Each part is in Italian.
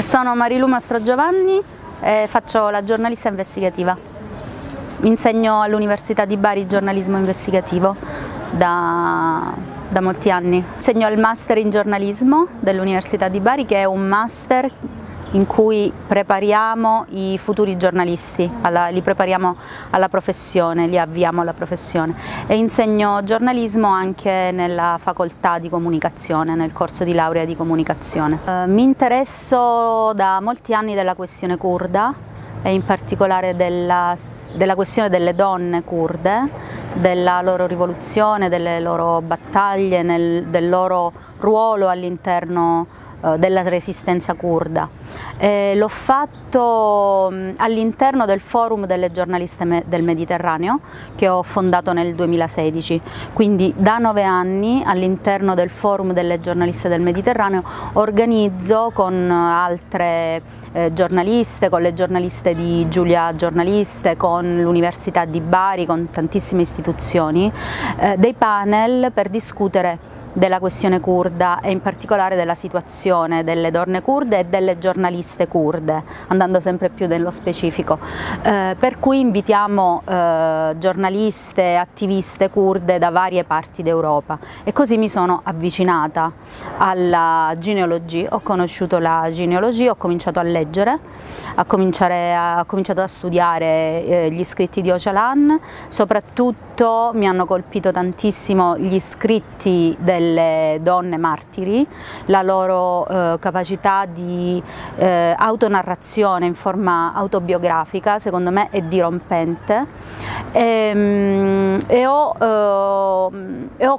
Sono Marilu Mastrogiovanni e faccio la giornalista investigativa. Insegno all'Università di Bari giornalismo investigativo da molti anni. Insegno al Master in giornalismo dell'Università di Bari, che è un master in cui prepariamo i futuri giornalisti, li prepariamo alla professione, li avviamo alla professione, e insegno giornalismo anche nella facoltà di comunicazione, nel corso di laurea di comunicazione. Mi interesso da molti anni della questione curda e in particolare della questione delle donne curde, della loro rivoluzione, delle loro battaglie, del loro ruolo all'interno della resistenza curda. L'ho fatto all'interno del Forum delle giornaliste del Mediterraneo, che ho fondato nel 2016, quindi da 9 anni all'interno del Forum delle giornaliste del Mediterraneo organizzo con altre giornaliste, con le giornaliste di Giulia Giornaliste, con l'Università di Bari, con tantissime istituzioni, dei panel per discutere della questione curda e in particolare della situazione delle donne curde e delle giornaliste curde, andando sempre più nello specifico, per cui invitiamo giornaliste, attiviste curde da varie parti d'Europa, e così mi sono avvicinata alla genealogia, ho conosciuto la genealogia, ho cominciato a leggere, ho cominciato a studiare gli scritti di Öcalan. Soprattutto mi hanno colpito tantissimo gli scritti delle donne martiri, la loro capacità di autonarrazione in forma autobiografica, secondo me è dirompente, e ho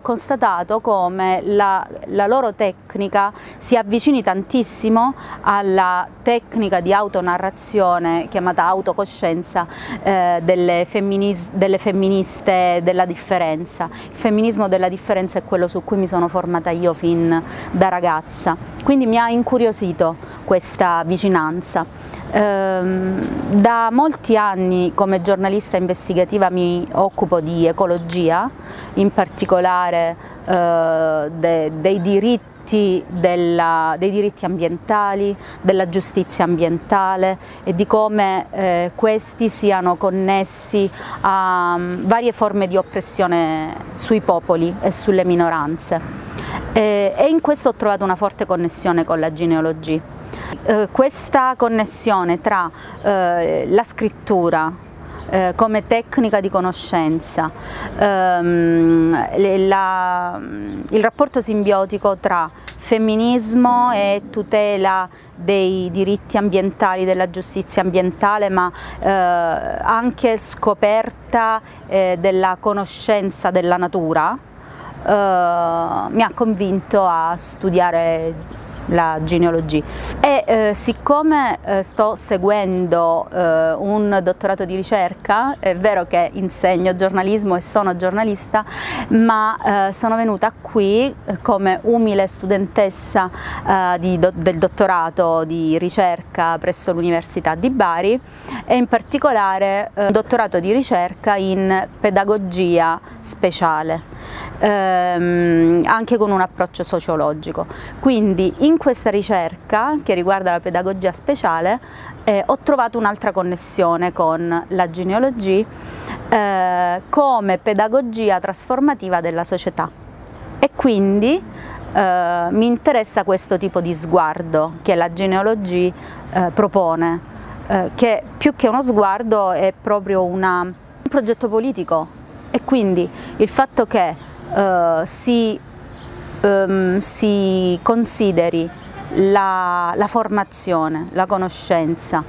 constatato come la loro tecnica si avvicini tantissimo alla tecnica di autonarrazione chiamata autocoscienza delle femministe della differenza. Il femminismo della differenza è quello su cui mi sono formata io fin da ragazza, quindi mi ha incuriosito questa vicinanza. Da molti anni come giornalista investigativa mi occupo di ecologia, in particolare dei diritti ambientali, della giustizia ambientale e di come questi siano connessi a varie forme di oppressione sui popoli e sulle minoranze. E in questo ho trovato una forte connessione con la genealogia. Questa connessione tra la scrittura come tecnica di conoscenza, il rapporto simbiotico tra femminismo e tutela dei diritti ambientali, della giustizia ambientale, ma anche scoperta della conoscenza della natura, mi ha convinto a studiare la genealogia. E siccome sto seguendo un dottorato di ricerca, è vero che insegno giornalismo e sono giornalista, ma sono venuta qui come umile studentessa del dottorato di ricerca presso l'Università di Bari, e in particolare un dottorato di ricerca in pedagogia speciale, anche con un approccio sociologico. Quindi in questa ricerca che riguarda la pedagogia speciale ho trovato un'altra connessione con la genealogia come pedagogia trasformativa della società, e quindi mi interessa questo tipo di sguardo che la genealogia propone, che più che uno sguardo è proprio un progetto politico, e quindi il fatto che si consideri la formazione, la conoscenza,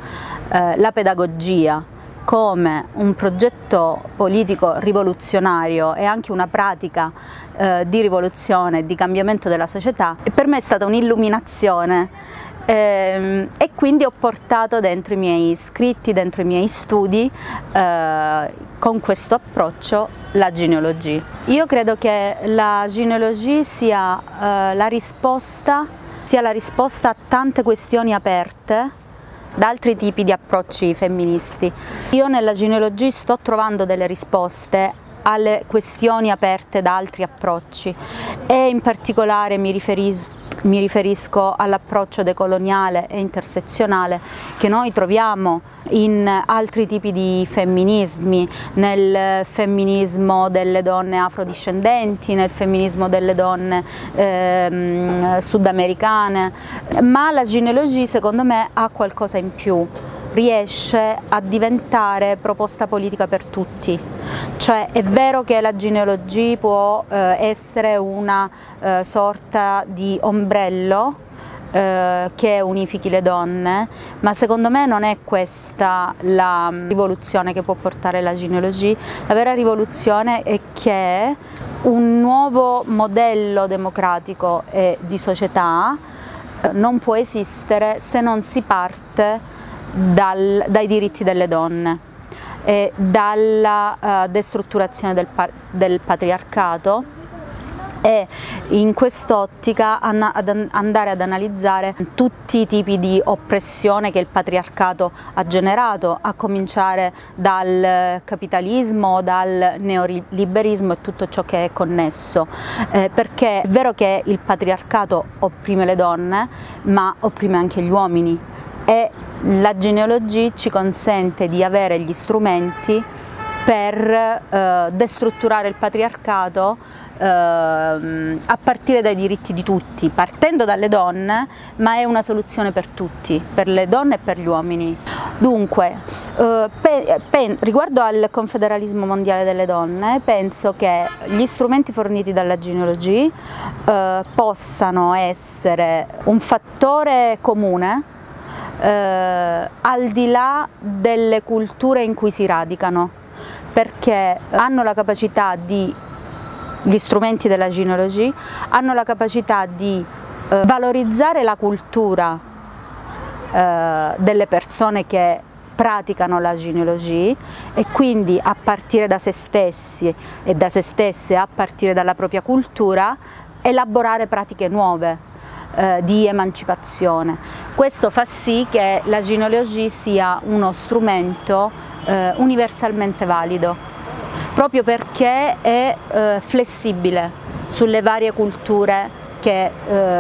la pedagogia come un progetto politico rivoluzionario e anche una pratica di rivoluzione e di cambiamento della società, e per me è stata un'illuminazione. E quindi ho portato dentro i miei scritti, dentro i miei studi, con questo approccio, la genealogia. Io credo che la genealogia sia la risposta a tante questioni aperte da altri tipi di approcci femministi. Io nella genealogia sto trovando delle risposte alle questioni aperte da altri approcci, e in particolare mi riferisco all'approccio decoloniale e intersezionale che noi troviamo in altri tipi di femminismi, nel femminismo delle donne afrodiscendenti, nel femminismo delle donne sudamericane, ma la genealogia secondo me ha qualcosa in più, riesce a diventare proposta politica per tutti. Cioè è vero che la genealogia può essere una sorta di ombrello che unifichi le donne, ma secondo me non è questa la rivoluzione che può portare la genealogia. La vera rivoluzione è che un nuovo modello democratico e di società non può esistere se non si parte dai diritti delle donne e dalla destrutturazione del patriarcato, e in quest'ottica andare ad analizzare tutti i tipi di oppressione che il patriarcato ha generato, a cominciare dal capitalismo, dal neoliberismo e tutto ciò che è connesso, perché è vero che il patriarcato opprime le donne, ma opprime anche gli uomini, e la genealogia ci consente di avere gli strumenti per destrutturare il patriarcato a partire dai diritti di tutti, partendo dalle donne, ma è una soluzione per tutti, per le donne e per gli uomini. Dunque, riguardo al confederalismo mondiale delle donne, penso che gli strumenti forniti dalla genealogia possano essere un fattore comune al di là delle culture in cui si radicano, perché hanno la capacità gli strumenti della genealogia hanno la capacità di valorizzare la cultura delle persone che praticano la genealogia, e quindi a partire da se stessi e da se stesse, a partire dalla propria cultura, elaborare pratiche nuove di emancipazione. Questo fa sì che la genealogia sia uno strumento universalmente valido, proprio perché è flessibile sulle varie culture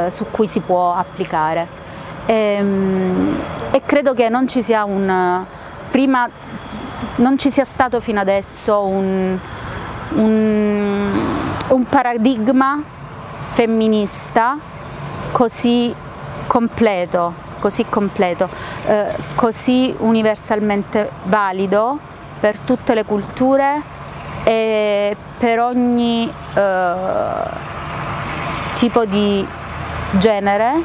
su cui si può applicare. E credo che non ci sia non ci sia stato fino adesso un paradigma femminista così completo, così universalmente valido per tutte le culture e per ogni tipo di genere,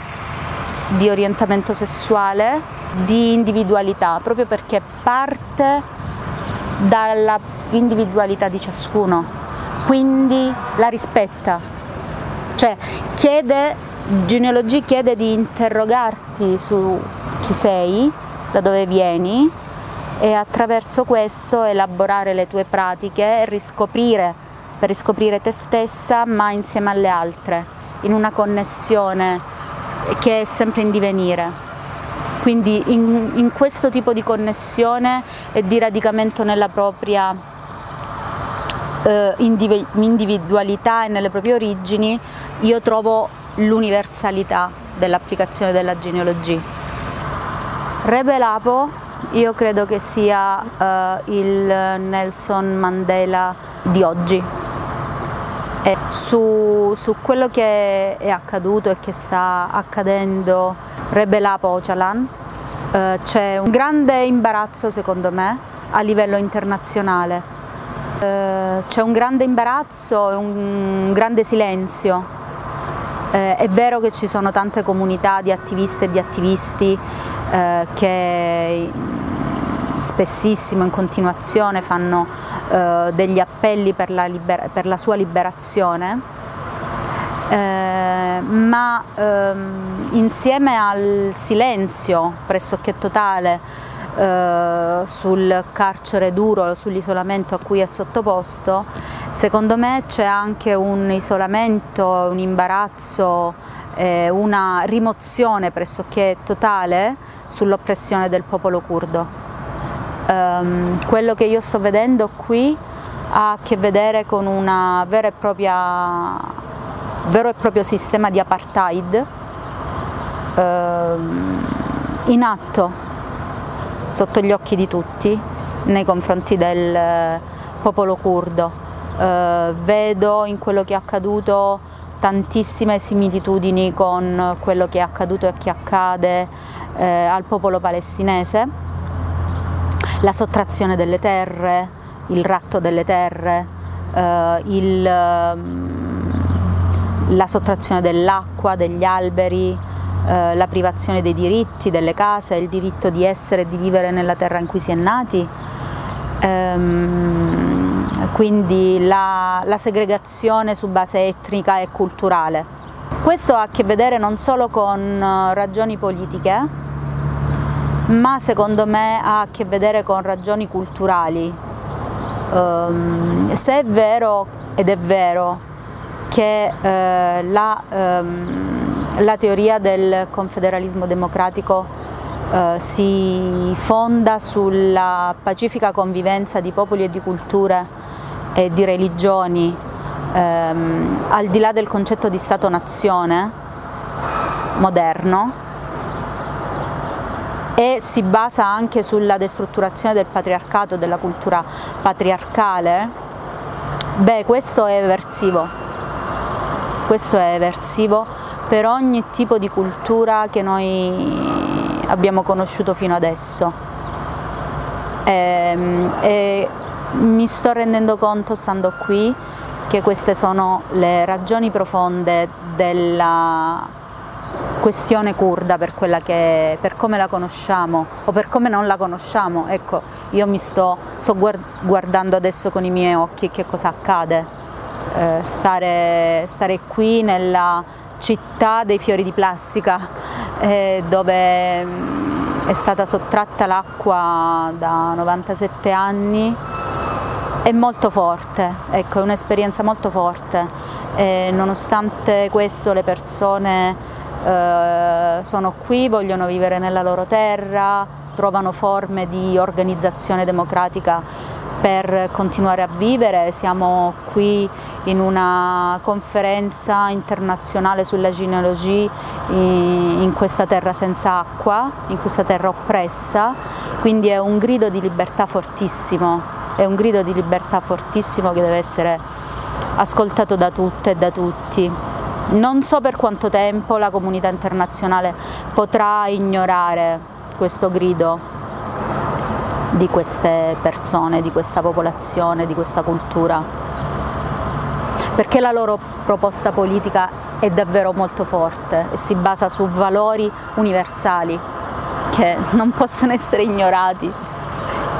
di orientamento sessuale, di individualità, proprio perché parte dalla individualità di ciascuno, quindi la rispetta, cioè genealogia chiede di interrogarti su chi sei, da dove vieni, e attraverso questo elaborare le tue pratiche per riscoprire te stessa, ma insieme alle altre, in una connessione che è sempre in divenire. Quindi in questo tipo di connessione e di radicamento nella propria individualità e nelle proprie origini, io trovo l'universalità dell'applicazione della genealogia. Rebe Lapo io credo che sia il Nelson Mandela di oggi. E su quello che è accaduto e che sta accadendo Rebe Lapo Öcalan c'è un grande imbarazzo, secondo me, a livello internazionale. C'è un grande imbarazzo e un grande silenzio. È vero che ci sono tante comunità di attiviste e di attivisti che spessissimo in continuazione fanno degli appelli per la sua liberazione, ma insieme al silenzio pressoché totale sul carcere duro, sull'isolamento a cui è sottoposto, secondo me c'è anche un isolamento, un imbarazzo, una rimozione pressoché totale sull'oppressione del popolo curdo. Quello che io sto vedendo qui ha a che vedere con un vero e proprio sistema di apartheid in atto sotto gli occhi di tutti nei confronti del popolo curdo. Vedo in quello che è accaduto tantissime similitudini con quello che è accaduto e che accade al popolo palestinese, la sottrazione delle terre, il ratto delle terre, la sottrazione dell'acqua, degli alberi, la privazione dei diritti, delle case, il diritto di essere e di vivere nella terra in cui si è nati, quindi la segregazione su base etnica e culturale. Questo ha a che vedere non solo con ragioni politiche, ma secondo me ha a che vedere con ragioni culturali. Se è vero, ed è vero, che la teoria del confederalismo democratico si fonda sulla pacifica convivenza di popoli e di culture e di religioni, al di là del concetto di Stato-nazione moderno, e si basa anche sulla destrutturazione del patriarcato, della cultura patriarcale, beh, questo è eversivo. Questo è eversivo per ogni tipo di cultura che noi abbiamo conosciuto fino adesso. E mi sto rendendo conto, stando qui, che queste sono le ragioni profonde della questione curda per come la conosciamo o per come non la conosciamo. Ecco, io sto guardando adesso con i miei occhi che cosa accade. Stare qui nella città dei fiori di plastica, dove è stata sottratta l'acqua da 97 anni, è molto forte, ecco, è un'esperienza molto forte. Nonostante questo le persone sono qui, vogliono vivere nella loro terra, trovano forme di organizzazione democratica per continuare a vivere. Siamo qui in una conferenza internazionale sulla genealogia in questa terra senza acqua, in questa terra oppressa, quindi è un grido di libertà fortissimo, è un grido di libertà fortissimo che deve essere ascoltato da tutte e da tutti. Non so per quanto tempo la comunità internazionale potrà ignorare questo grido di queste persone, di questa popolazione, di questa cultura, perché la loro proposta politica è davvero molto forte e si basa su valori universali che non possono essere ignorati.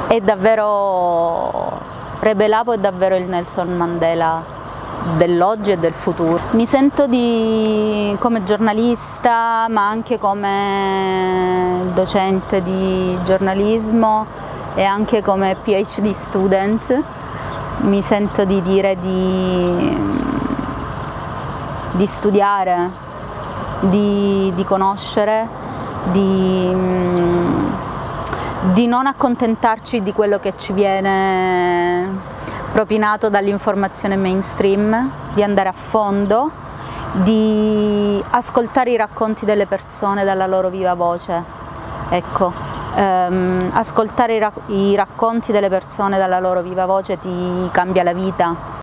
È davvero Rebe Labo, è davvero il Nelson Mandela dell'oggi e del futuro. Mi sento come giornalista, ma anche come docente di giornalismo e anche come PhD student, mi sento di dire di studiare, di conoscere, di non accontentarci di quello che ci viene propinato dall'informazione mainstream, di andare a fondo, di ascoltare i racconti delle persone dalla loro viva voce. Ecco, ascoltare i racconti delle persone dalla loro viva voce ti cambia la vita.